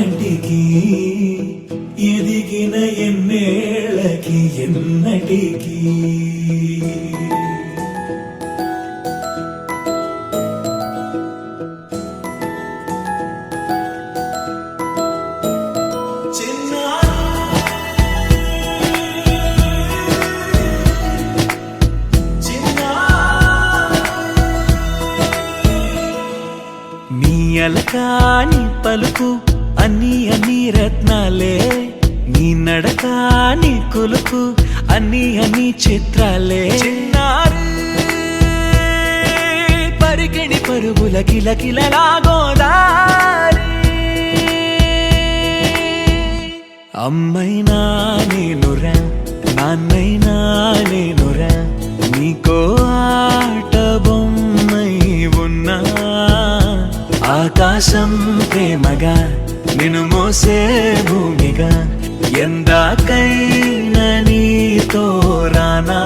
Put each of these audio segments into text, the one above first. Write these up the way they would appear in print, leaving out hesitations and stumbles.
కంటికి ఎదిగిన ఎన్నేళ్ళకి ఎన్నటికి అలకాని పలుకు అన్ని అన్ని రత్నాలే నీ నడకాని కులుకు అన్ని అన్ని చిత్రాలే పరికిణి పరుగుల కిలకిలలాగోదారి అమ్మైనా నేనురా నాన్నైనా నేనురా నీకో ఆట బొమ్మై ఉన్నా ఆకాశం ప్రేమగా నిన్ను మోసే భూమిగా ఎందాకైనా నీతో రానా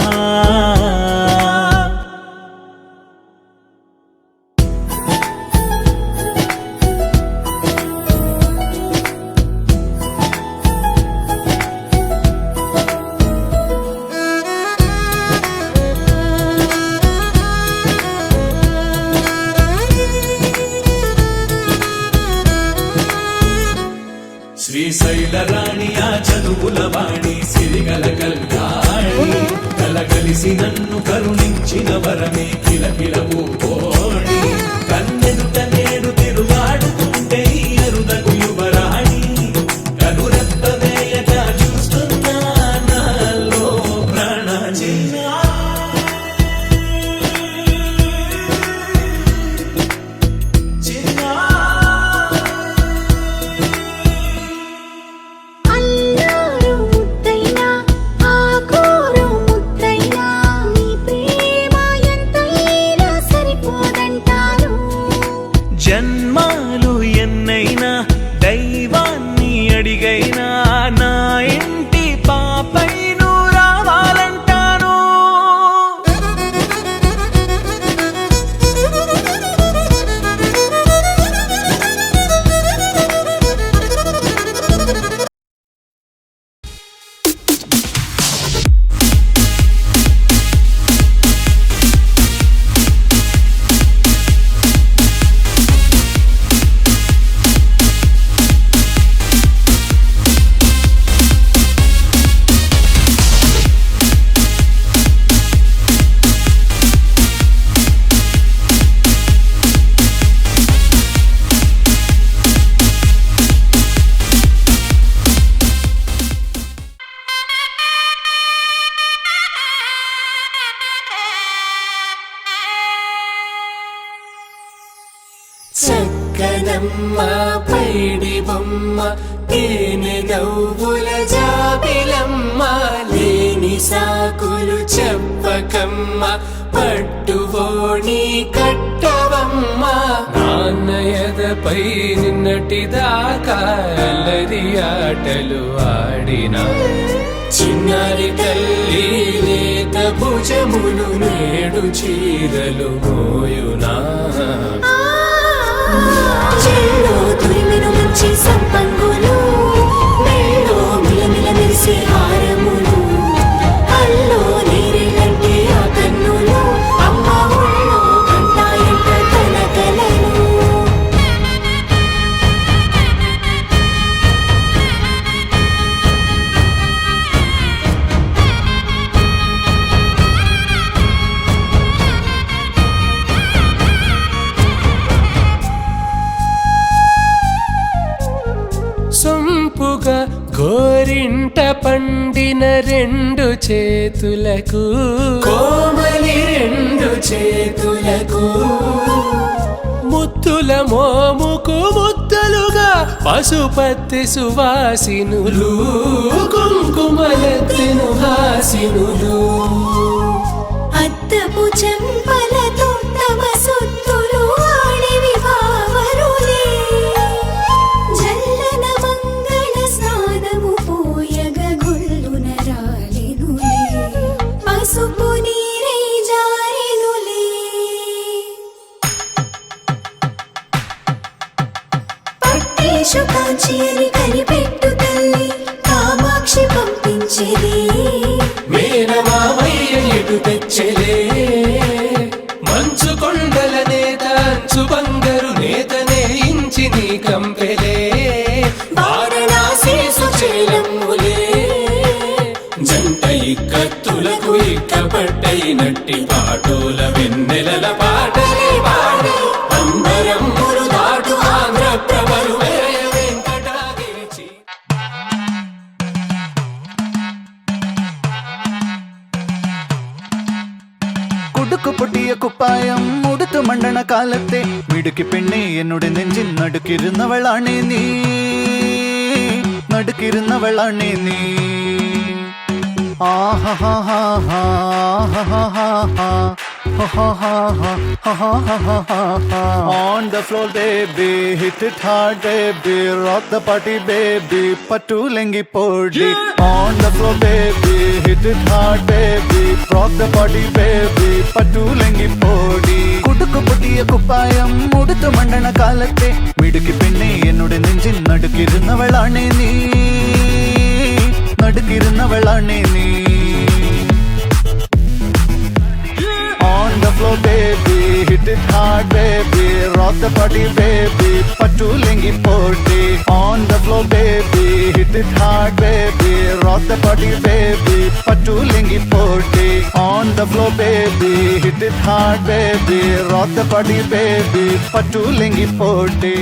శ్రీశైల రాణి ఆ చదువుల వాణి సిరిగల కల్యాణి కలగలిసి నన్ను కరుణించిన వరమే కిలకిలవు కోణి కన్నెదుట నేను తిరుగాడుతుంటే అరుదకు యువరాణి కనురెప్పవేయగా చూస్తున్నా నాలో ప్రాణ జన్మాలు ఎన్నైనా దైవాన్ని అడిగైనా నా ఇంటి పాపై నువ్వు రావాలంటాను చక్కనమ్మ పైడి బొమ్మ తేనె నవ్వుల జాబిలమ్మ లేని సాకులు చెప్పకమ్మ పట్టువోణి కట్టవమ్మ నాన్నయదపై నిన్నటిదాకా అల్లరి ఆటలు ఆడినా చిన్నారి తల్లి లేత భుజములు నేడు చీరలు మోయునా చెల్లో తురిమిను మంచి సంపంగులు మెల్లో మిలమిల మెరిసే హారములు అల్లో నీరిలంటే ఆ కన్నులు అమ్మ ఒళ్ళో కంటాయంట తన కలను సొంపుగా గోరింట పండిన రెండు చేతులకు కోమలి రెండు చేతులకు ముత్తుల మోముకు ముద్దలుగా పశుపతి సువాసినులు కుంకుమలెత్తిను హాసినులు అద్దపు చెంపలతో తమ సొత్తులు ఆడివి బావరులే జల్లన మంగళ స్నానము పోయగ గుళ్ళున రాలెనులే పసుపు నీరై జారెనులే పట్టేషు కాంచి తెచ్చిది మేనమామయ్య ఎటు తెచ్చలే మంచు కొండల నేత అంచు బంగారు నేతనే ఇంచి నీ కంపెలే వారణాసి సుచేలమ్ములే జంట ఇక్కత్తులకు ఇక్కపట్టయినట్టి పాటోల వెన్నెలల పాటలే పాడే అంబరమ్ములు దాటు ఆంధ్ర ప్రభలు వేయ వెంకటాగిరి. കുടുക്കു പൊട്ടിയ കുപ്പായം മുടുത്തു മണ്ടണ കാലത്തെ മിടുക്കി പെണ്ണെ എന്നോട് നെഞ്ചിൽ നടുക്കിരുന്നവളാണേ നീ നടുക്കിരുന്നവളാണേ നീ On the floor baby, hit it hard baby, rock the party baby, patulengi podi. On the floor baby, hit it hard baby, rock the party baby, patulengi podi. കുടുക്കു പൊട്ടിയ കുപ്പായം മുടുത്തു മണ്ടണ കാലത്തെ മിടുക്കി പെണ്ണെ എന്നോട് നെഞ്ചിൽ നടുക്കിരുന്നവളാണേ നീ നടുക്കിരുന്നവളാണേ നീ On the floor baby, hit it hard baby, rock the party baby, patulengi podi. On the floor baby, hit it hard baby, rock the party baby, patulengi podi. On the floor baby, hit it hard baby, rock the party baby, patulengi podi.